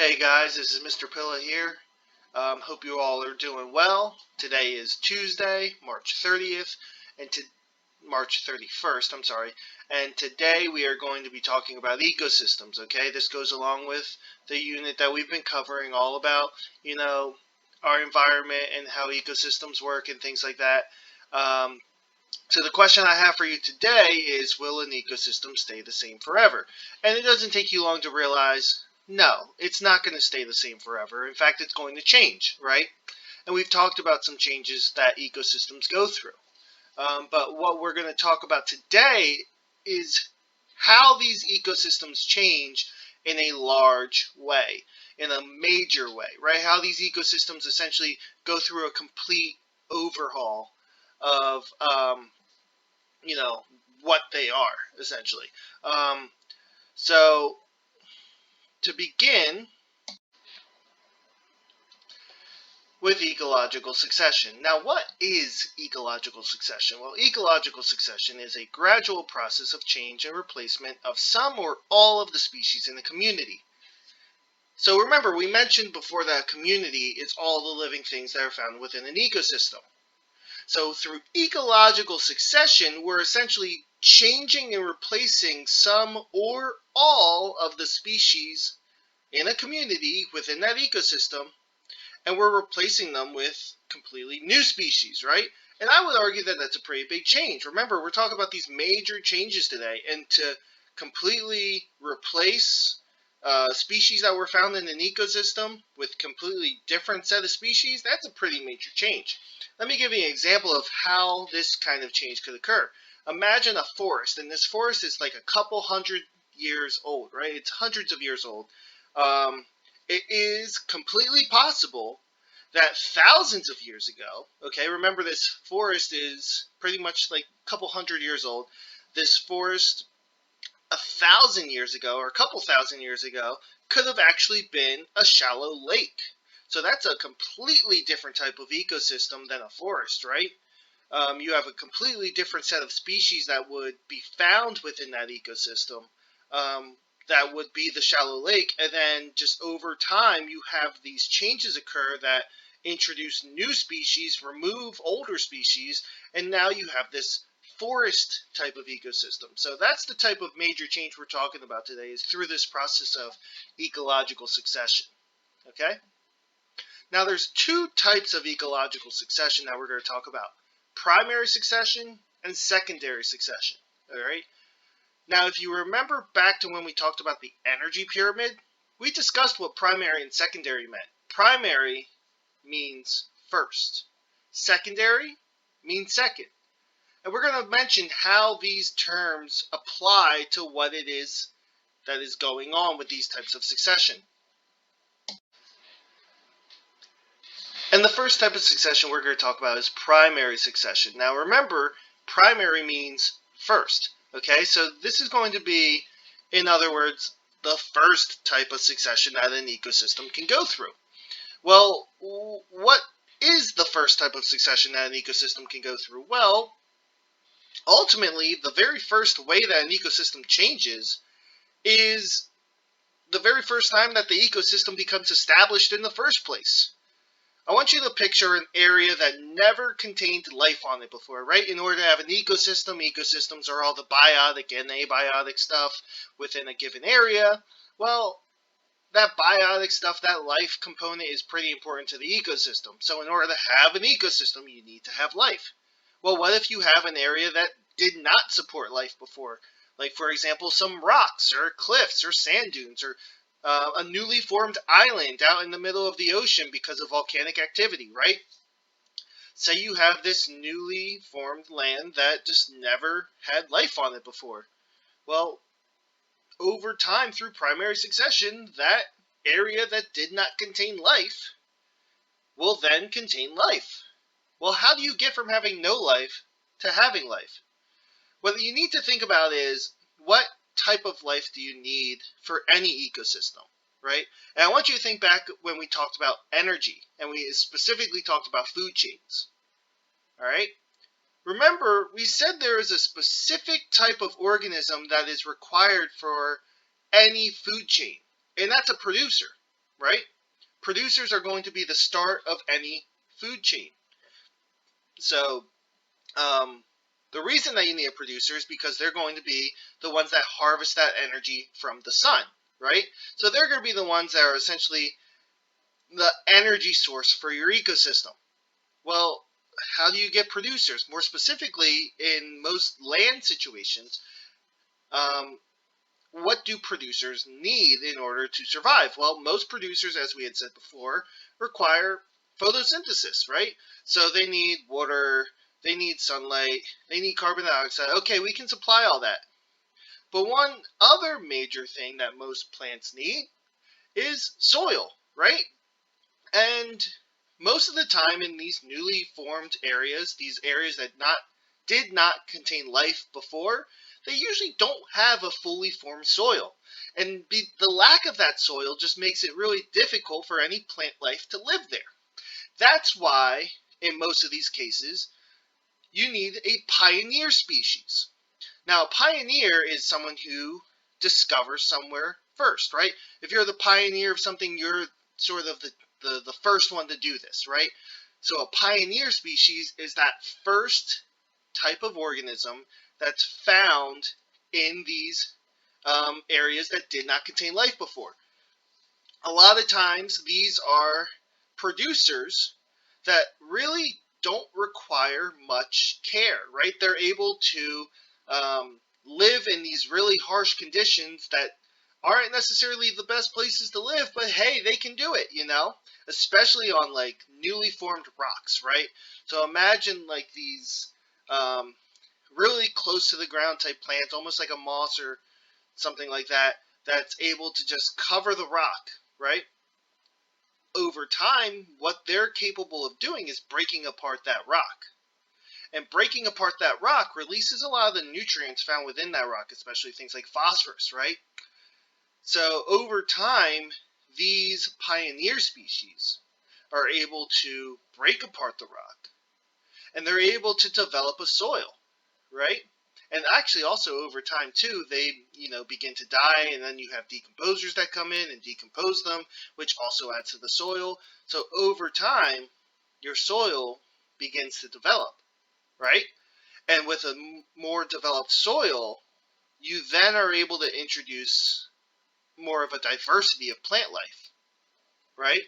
Hey guys, this is Mr. Pilla here. Hope you all are doing well. Today is Tuesday, March 30th, and March 31st, I'm sorry. And today we are going to be talking about ecosystems, okay? This goes along with the unit that we've been covering all about, our environment and how ecosystems work and things like that. So the question I have for you today is, will an ecosystem stay the same forever? And it doesn't take you long to realize, no, it's not going to stay the same forever. In fact, it's going to change, right? And we've talked about some changes that ecosystems go through. But what we're going to talk about today is how these ecosystems change in a large way, in a major way, right? How these ecosystems essentially go through a complete overhaul of what they are, essentially. So, to begin with ecological succession. Now, what is ecological succession? Well, ecological succession is a gradual process of change and replacement of some or all of the species in a community. So remember, we mentioned before that a community is all the living things that are found within an ecosystem. So through ecological succession, we're essentially changing and replacing some or all of the species in a community within that ecosystem, and we're replacing them with completely new species, right? And I would argue that that's a pretty big change. Remember, we're talking about these major changes today, and to completely replace species that were found in an ecosystem with completely different set of species, that's a pretty major change. Let me give you an example of how this kind of change could occur. Imagine a forest, and this forest is like a couple hundred years old, right? It's hundreds of years old. It is completely possible that thousands of years ago, okay, remember this forest is pretty much like a couple hundred years old. This forest 1,000 years ago, or a couple thousand years ago, could have actually been a shallow lake. So that's a completely different type of ecosystem than a forest, right? You have a completely different set of species that would be found within that ecosystem. That would be the shallow lake, and then just over time you have these changes occur that introduce new species, remove older species, and now you have this forest type of ecosystem. So that's the type of major change we're talking about today, is through this process of ecological succession. Okay? Now there's two types of ecological succession that we're going to talk about: primary succession and secondary succession. All right? Now, if you remember back to when we talked about the energy pyramid, we discussed what primary and secondary meant. Primary means first. Secondary means second. And we're going to mention how these terms apply to what it is that is going on with these types of succession. And the first type of succession we're going to talk about is primary succession. Now remember, primary means first. Okay, so this is going to be, in other words, the first type of succession that an ecosystem can go through. Well, what is the first type of succession that an ecosystem can go through? Well, ultimately, the very first way that an ecosystem changes is the very first time that the ecosystem becomes established in the first place. I want you to picture an area that never contained life on it before, right? In order to have an ecosystem, ecosystems are all the biotic and abiotic stuff within a given area. Well, that biotic stuff, that life component, is pretty important to the ecosystem. So in order to have an ecosystem, you need to have life. Well, what if you have an area that did not support life before? Like, for example, some rocks or cliffs or sand dunes, or a newly formed island out in the middle of the ocean because of volcanic activity, right? Say you have this newly formed land that just never had life on it before. Well, over time, through primary succession, that area that did not contain life will then contain life. Well, how do you get from having no life to having life? What you need to think about is, what type of life do you need for any ecosystem, right? And I want you to think back when we talked about energy, and we specifically talked about food chains. All right? Remember, we said there is a specific type of organism that is required for any food chain, and that's a producer, right? Producers are going to be the start of any food chain. So the reason that you need a producer is because they're going to be the ones that harvest that energy from the sun, right? So they're going to be the ones that are essentially the energy source for your ecosystem. Well, how do you get producers? More specifically, in most land situations, um, what do producers need in order to survive? Well, most producers, as we had said before, require photosynthesis, right? So they need water, they need sunlight, they need carbon dioxide. Okay, we can supply all that. But one other major thing that most plants need is soil, right? And most of the time in these newly formed areas, these areas that did not contain life before, they usually don't have a fully formed soil. And the lack of that soil just makes it really difficult for any plant life to live there. That's why, in most of these cases, you need a pioneer species. Now, a pioneer is someone who discovers somewhere first, right? If you're the pioneer of something, you're sort of the first one to do this, right? So a pioneer species is that first type of organism that's found in these areas that did not contain life before. A lot of times these are producers that really don't require much care, right? They're able to live in these really harsh conditions that aren't necessarily the best places to live, but hey, they can do it, you know? Especially on like newly formed rocks, right? So imagine like these um, really close to the ground type plants, almost like a moss or something like that, that's able to just cover the rock, right? Over time, what they're capable of doing is breaking apart that rock. And breaking apart that rock releases a lot of the nutrients found within that rock, especially things like phosphorus, right? So over time, these pioneer species are able to break apart the rock and they're able to develop a soil, right? And actually also over time too, they, begin to die and then you have decomposers that come in and decompose them, which also adds to the soil. So over time, your soil begins to develop, right? And with a more developed soil, you then are able to introduce more of a diversity of plant life, right?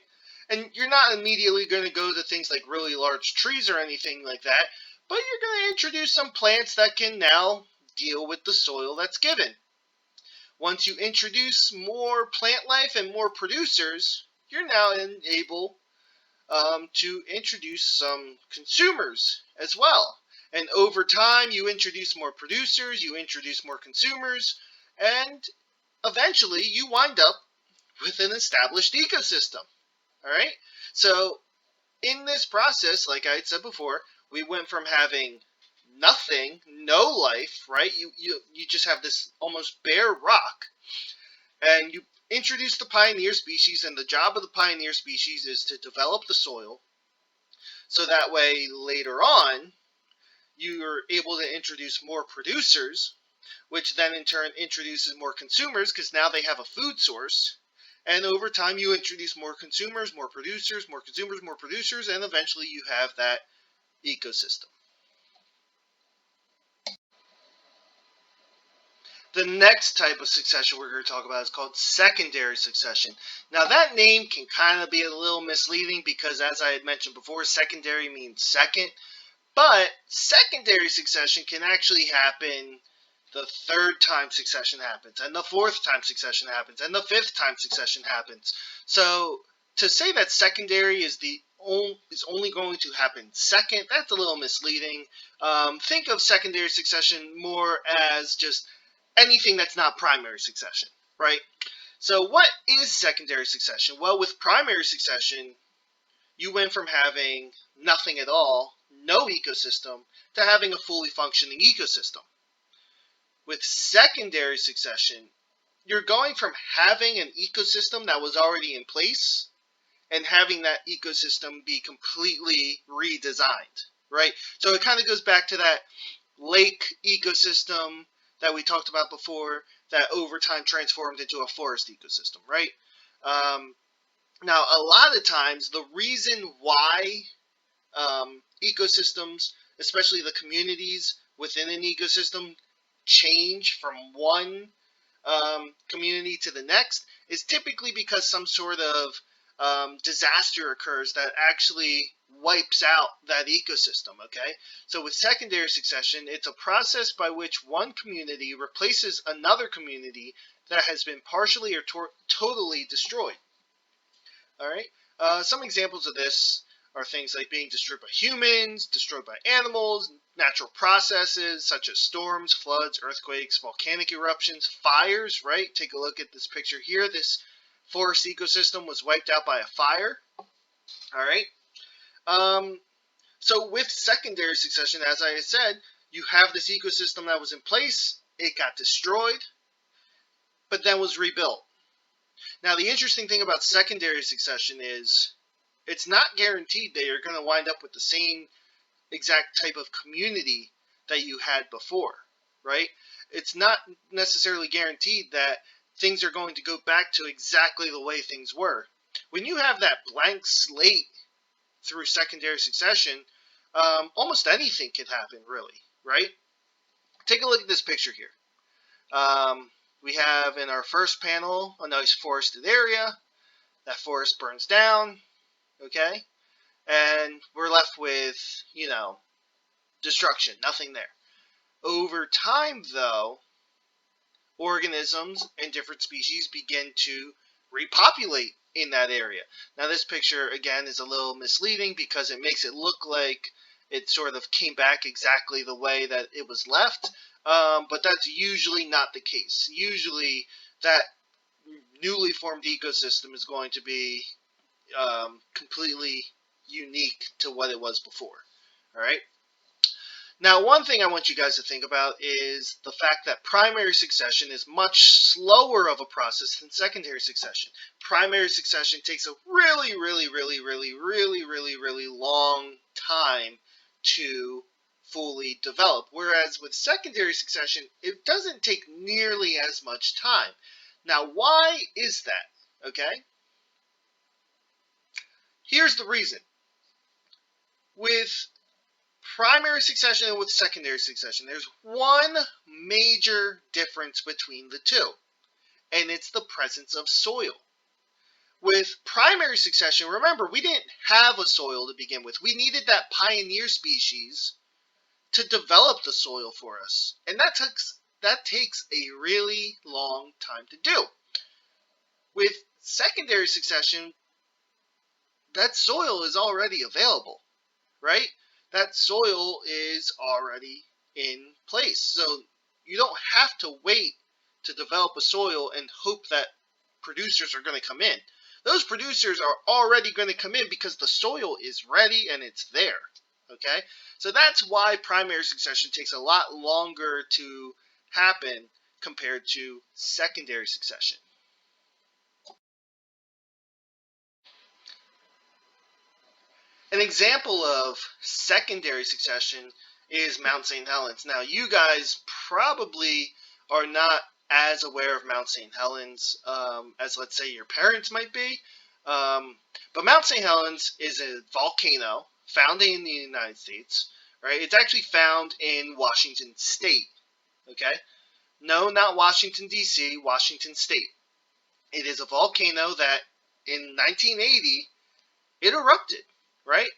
And you're not immediately going to go to things like really large trees or anything like that, but you're going to introduce some plants that can now deal with the soil that's given. Once you introduce more plant life and more producers, you're now able to introduce some consumers as well. And over time, you introduce more producers, you introduce more consumers, and eventually you wind up with an established ecosystem. All right? So, in this process, like I had said before, we went from having nothing, no life, right? You just have this almost bare rock, and you introduce the pioneer species, and the job of the pioneer species is to develop the soil, so that way later on you're able to introduce more producers, which then in turn introduces more consumers because now they have a food source. And over time, you introduce more consumers, more producers, more consumers, more producers, and eventually you have that ecosystem. The next type of succession we're going to talk about is called secondary succession. Now, that name can kind of be a little misleading because, as I had mentioned before, secondary means second. But secondary succession can actually happen the third time succession happens, and the fourth time succession happens, and the fifth time succession happens. So to say that secondary is only going to happen second, that's a little misleading. Think of secondary succession more as just anything that's not primary succession, right? So what is secondary succession? Well, with primary succession, you went from having nothing at all, no ecosystem, to having a fully functioning ecosystem. With secondary succession, you're going from having an ecosystem that was already in place and having that ecosystem be completely redesigned, right? So it kind of goes back to that lake ecosystem that we talked about before that over time transformed into a forest ecosystem, right? Now, a lot of times, the reason why ecosystems, especially the communities within an ecosystem, change from one community to the next is typically because some sort of disaster occurs that actually wipes out that ecosystem. Okay, so with secondary succession, it's a process by which one community replaces another community that has been partially or totally destroyed. All right. Some examples of this are things like being destroyed by humans, destroyed by animals, natural processes such as storms, floods, earthquakes, volcanic eruptions, fires, right? Take a look at this picture here. This forest ecosystem was wiped out by a fire. All right. Um, so with secondary succession, as I said, you have this ecosystem that was in place. It got destroyed, but then was rebuilt. Now, the interesting thing about secondary succession is it's not guaranteed that you're going to wind up with the same exact type of community that you had before, right? It's not necessarily guaranteed that things are going to go back to exactly the way things were. When you have that blank slate through secondary succession, almost anything can happen, really, right? Take a look at this picture here. We have in our first panel a nice forested area. That forest burns down, okay? And we're left with, destruction, nothing there. Over time, though, organisms and different species begin to repopulate in that area. Now, this picture, again, is a little misleading because it makes it look like it sort of came back exactly the way that it was left, but that's usually not the case. Usually, that newly formed ecosystem is going to be completely unique to what it was before. All right. Now, one thing I want you guys to think about is the fact that primary succession is much slower of a process than secondary succession. Primary succession takes a really, really, really, really, really, really, really long time to fully develop. Whereas with secondary succession, it doesn't take nearly as much time. Now, why is that? Okay? Here's the reason. With primary succession and with secondary succession, there's one major difference between the two, and it's the presence of soil. With primary succession, remember, we didn't have a soil to begin with. We needed that pioneer species to develop the soil for us, and that takes a really long time to do. With secondary succession, that soil is already available, right? That soil is already in place. So you don't have to wait to develop a soil and hope that producers are going to come in. Those producers are already going to come in because the soil is ready and it's there. Okay? So that's why primary succession takes a lot longer to happen compared to secondary succession. An example of secondary succession is Mount St. Helens. Now, you guys probably are not as aware of Mount St. Helens as, let's say, your parents might be. But Mount St. Helens is a volcano found in the United States, right? It's actually found in Washington State, okay? No, not Washington, D.C., Washington State. It is a volcano that in 1980 it erupted, right?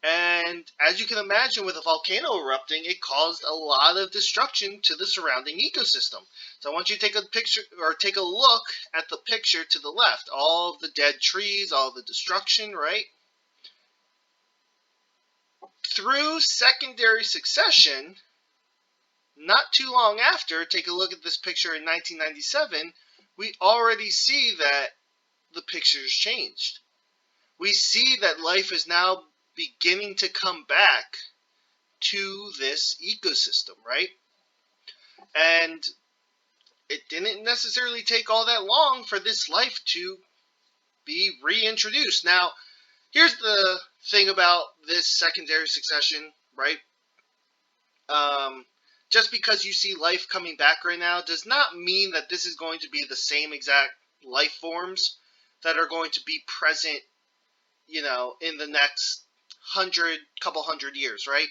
And as you can imagine, with a volcano erupting, it caused a lot of destruction to the surrounding ecosystem. So I want you to take a picture or take a look at the picture to the left. All of the dead trees, all the destruction, right? Through secondary succession, not too long after, take a look at this picture in 1997, we already see that the picture's changed. We see that life is now beginning to come back to this ecosystem, right? And it didn't necessarily take all that long for this life to be reintroduced. Now, here's the thing about this secondary succession, right? Just because you see life coming back right now does not mean that this is going to be the same exact life forms that are going to be present, in the next couple hundred years, right?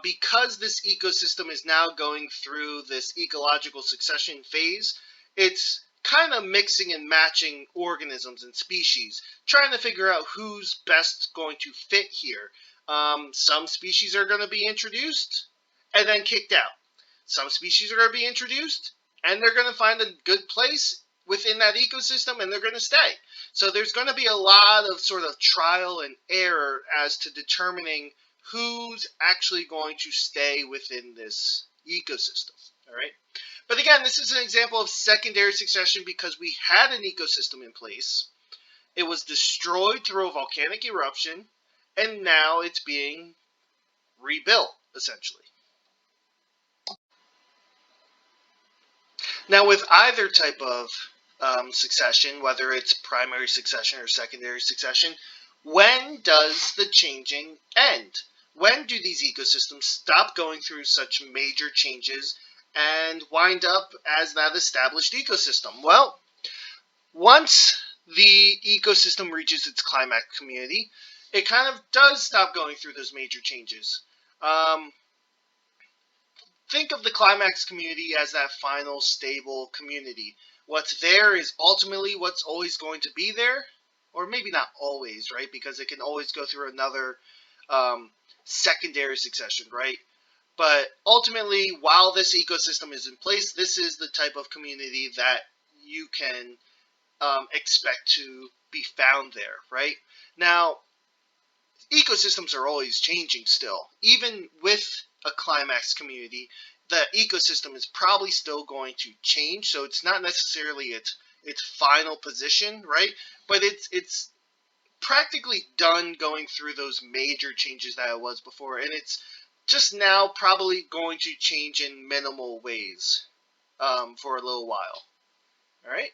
Because this ecosystem is now going through this ecological succession phase, it's kind of mixing and matching organisms and species, trying to figure out who's best going to fit here. Some species are going to be introduced and then kicked out. Some species are going to be introduced and they're going to find a good place within that ecosystem and they're going to stay. So there's going to be a lot of sort of trial and error as to determining who's actually going to stay within this ecosystem. All right. But again, this is an example of secondary succession because we had an ecosystem in place. It was destroyed through a volcanic eruption, and now it's being rebuilt, essentially. Now, with either type of succession, whether it's primary succession or secondary succession, when does the changing end? When do these ecosystems stop going through such major changes and wind up as that established ecosystem? Well, once the ecosystem reaches its climax community, it kind of does stop going through those major changes. Think of the climax community as that final stable community. What's there is ultimately what's always going to be there, or maybe not always, right? Because it can always go through another secondary succession, right? But ultimately, while this ecosystem is in place, this is the type of community that you can expect to be found there, right? Now, ecosystems are always changing still. Even with a climax community, the ecosystem is probably still going to change. So it's not necessarily its final position, right? But it's practically done going through those major changes that it was before, and it's just now probably going to change in minimal ways for a little while. All right.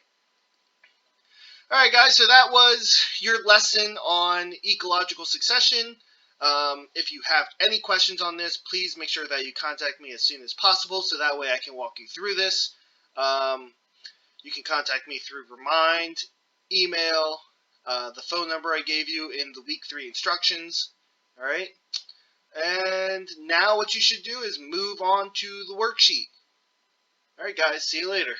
All right, guys, so that was your lesson on ecological succession. If you have any questions on this, please make sure that you contact me as soon as possible so that way I can walk you through this. You can contact me through Remind, email, the phone number I gave you in the week 3 instructions. All right. And now what you should do is move on to the worksheet. All right, guys, see you later.